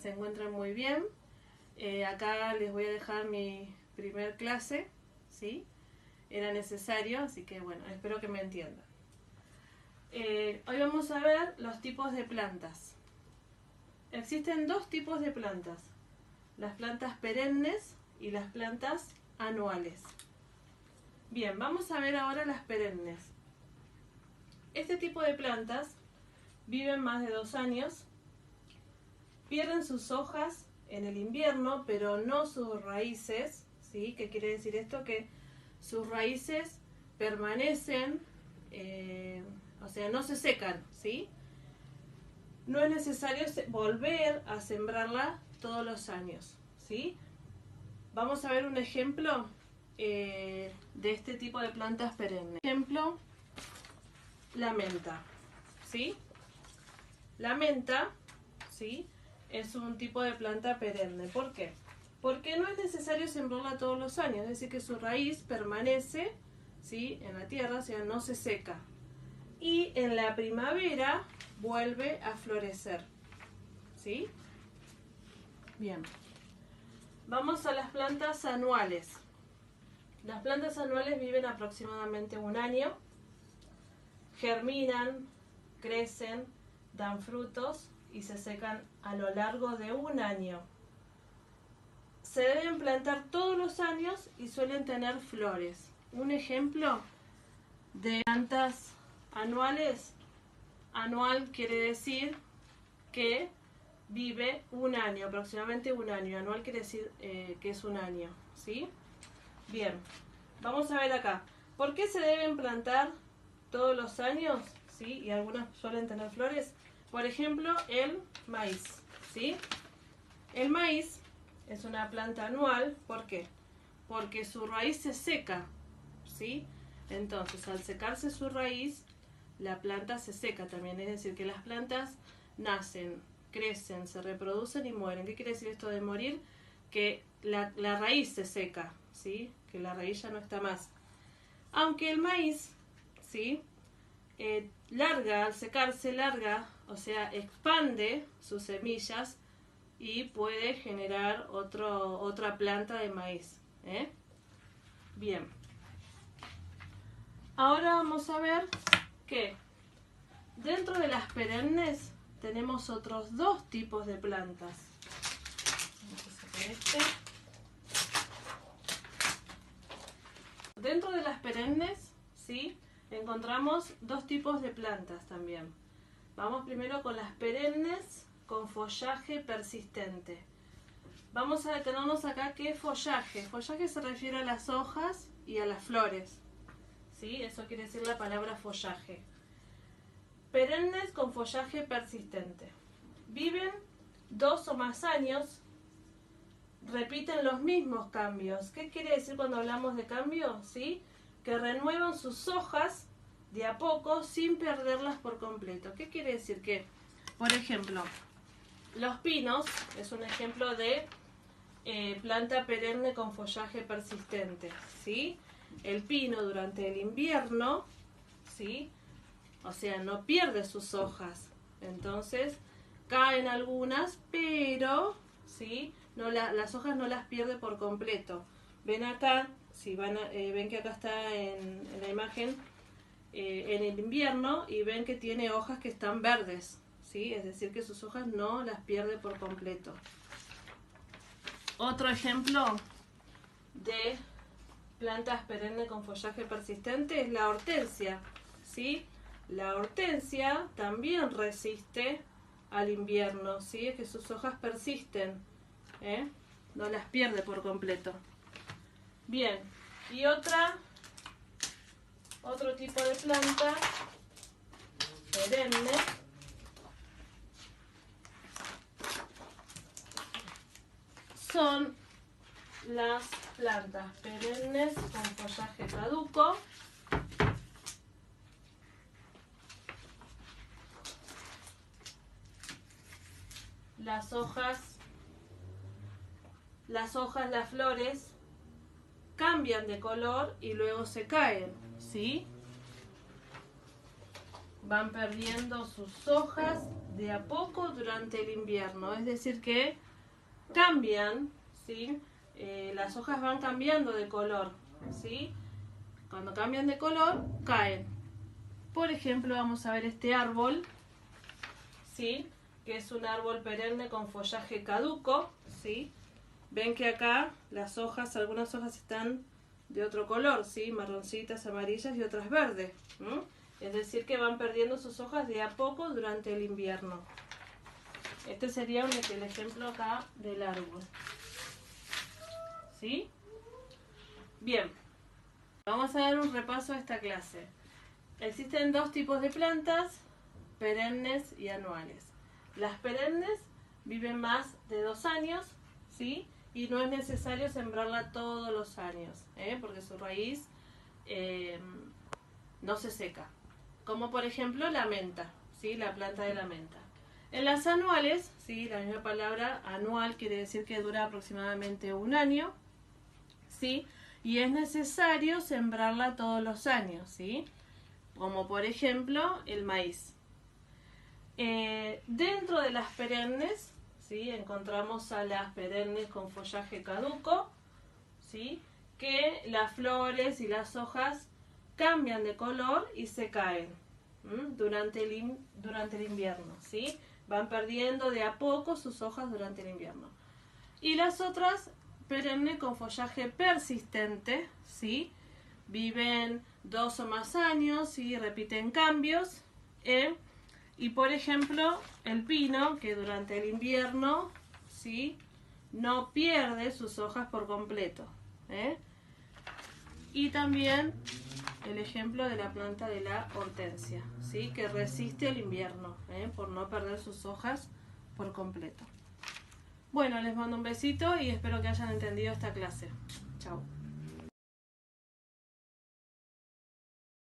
se encuentren muy bien. Acá les voy a dejar mi primer clase, ¿sí? Era necesario, así que bueno, espero que me entiendan. Hoy vamos a ver los tipos de plantas. Existen dos tipos de plantas, las plantas perennes y las plantas anuales. Bien, vamos a ver ahora las perennes. Este tipo de plantas viven más de 2 años, pierden sus hojas en el invierno, pero no sus raíces, ¿sí? ¿Qué quiere decir esto? Que sus raíces permanecen, o sea, no se secan, ¿sí? No es necesario volver a sembrarla todos los años, ¿sí? Vamos a ver un ejemplo de este tipo de plantas perennes. Ejemplo, la menta, ¿sí? La menta, ¿sí?, es un tipo de planta perenne. ¿Por qué? Porque no es necesario sembrarla todos los años, es decir, que su raíz permanece, ¿sí?, en la tierra, o sea, no se seca. Y en la primavera vuelve a florecer, ¿sí? Bien. Vamos a las plantas anuales. Las plantas anuales viven aproximadamente 1 año, germinan, crecen, dan frutos y se secan a lo largo de 1 año. Se deben plantar todos los años y suelen tener flores. Un ejemplo de plantas anuales, anual quiere decir que vive 1 año, aproximadamente 1 año. Anual quiere decir que es 1 año, ¿sí? Bien, vamos a ver acá. ¿Por qué se deben plantar todos los años? ¿Sí? Y algunas suelen tener flores. Por ejemplo, el maíz, ¿sí? El maíz es una planta anual. ¿Por qué? Porque su raíz se seca, ¿sí? Entonces, al secarse su raíz, la planta se seca también. Es decir, que las plantas nacen, crecen, se reproducen y mueren. ¿Qué quiere decir esto de morir? Que la raíz se seca, ¿sí? Que la raíz ya no está más. Aunque el maíz, ¿sí?, larga, al secarse larga, o sea, expande sus semillas y puede generar otra planta de maíz, ¿eh? Bien. Ahora vamos a ver que dentro de las perennes tenemos otros 2 tipos de plantas. Vamos a sacar este. Dentro de las perennes, ¿sí?, encontramos 2 tipos de plantas también. Vamos primero con las perennes con follaje persistente. Vamos a detenernos acá. ¿Qué es follaje? Follaje se refiere a las hojas y a las flores, ¿sí? Eso quiere decir la palabra follaje. Perennes con follaje persistente. Viven 2 o más años. Repiten los mismos cambios. ¿Qué quiere decir cuando hablamos de cambio? ¿Sí? Que renuevan sus hojas de a poco sin perderlas por completo. ¿Qué quiere decir? Que, por ejemplo, los pinos es un ejemplo de planta perenne con follaje persistente, ¿sí? El pino durante el invierno, ¿sí?, o sea, no pierde sus hojas. Entonces, caen algunas, pero, ¿sí?, no las hojas no las pierde por completo. Ven acá, si ven que acá está en la imagen, en el invierno, y ven que tiene hojas que están verdes, ¿sí? Es decir, que sus hojas no las pierde por completo. Otro ejemplo de plantas perennes con follaje persistente es la hortensia, ¿sí? La hortensia también resiste al invierno, ¿sí? Es que sus hojas persisten, no las pierde por completo. Bien, y otro tipo de planta perenne son las plantas perennes con follaje caduco. Las hojas, las flores cambian de color y luego se caen, ¿sí? Van perdiendo sus hojas de a poco durante el invierno, es decir que cambian, ¿sí? Las hojas van cambiando de color, ¿sí? Cuando cambian de color, caen. Por ejemplo, vamos a ver este árbol, ¿sí? Que es un árbol perenne con follaje caduco, ¿sí? Ven que acá las hojas, algunas hojas están de otro color, ¿sí? Marroncitas, amarillas y otras verdes. Es decir que van perdiendo sus hojas de a poco durante el invierno. Este sería el ejemplo acá del árbol. ¿Sí? Bien, vamos a dar un repaso a esta clase. Existen dos tipos de plantas, perennes y anuales. Las perennes viven más de 2 años, ¿sí? Y no es necesario sembrarla todos los años, porque su raíz no se seca. Como por ejemplo la menta, ¿sí? La planta de la menta. En las anuales, ¿sí? La misma palabra anual quiere decir que dura aproximadamente 1 año, ¿sí? Y es necesario sembrarla todos los años, ¿sí? Como por ejemplo el maíz. Dentro de las perennes, ¿sí? Encontramos a las perennes con follaje caduco, ¿sí? Que las flores y las hojas cambian de color y se caen durante el invierno, ¿sí? Van perdiendo de a poco sus hojas durante el invierno. Y las otras perennes con follaje persistente, ¿sí? Viven 2 o más años y repiten cambios. Y por ejemplo, el pino, que durante el invierno, ¿sí? No pierde sus hojas por completo. Y también el ejemplo de la planta de la hortensia, ¿sí? Que resiste el invierno, por no perder sus hojas por completo. Bueno, les mando un besito y espero que hayan entendido esta clase. Chao.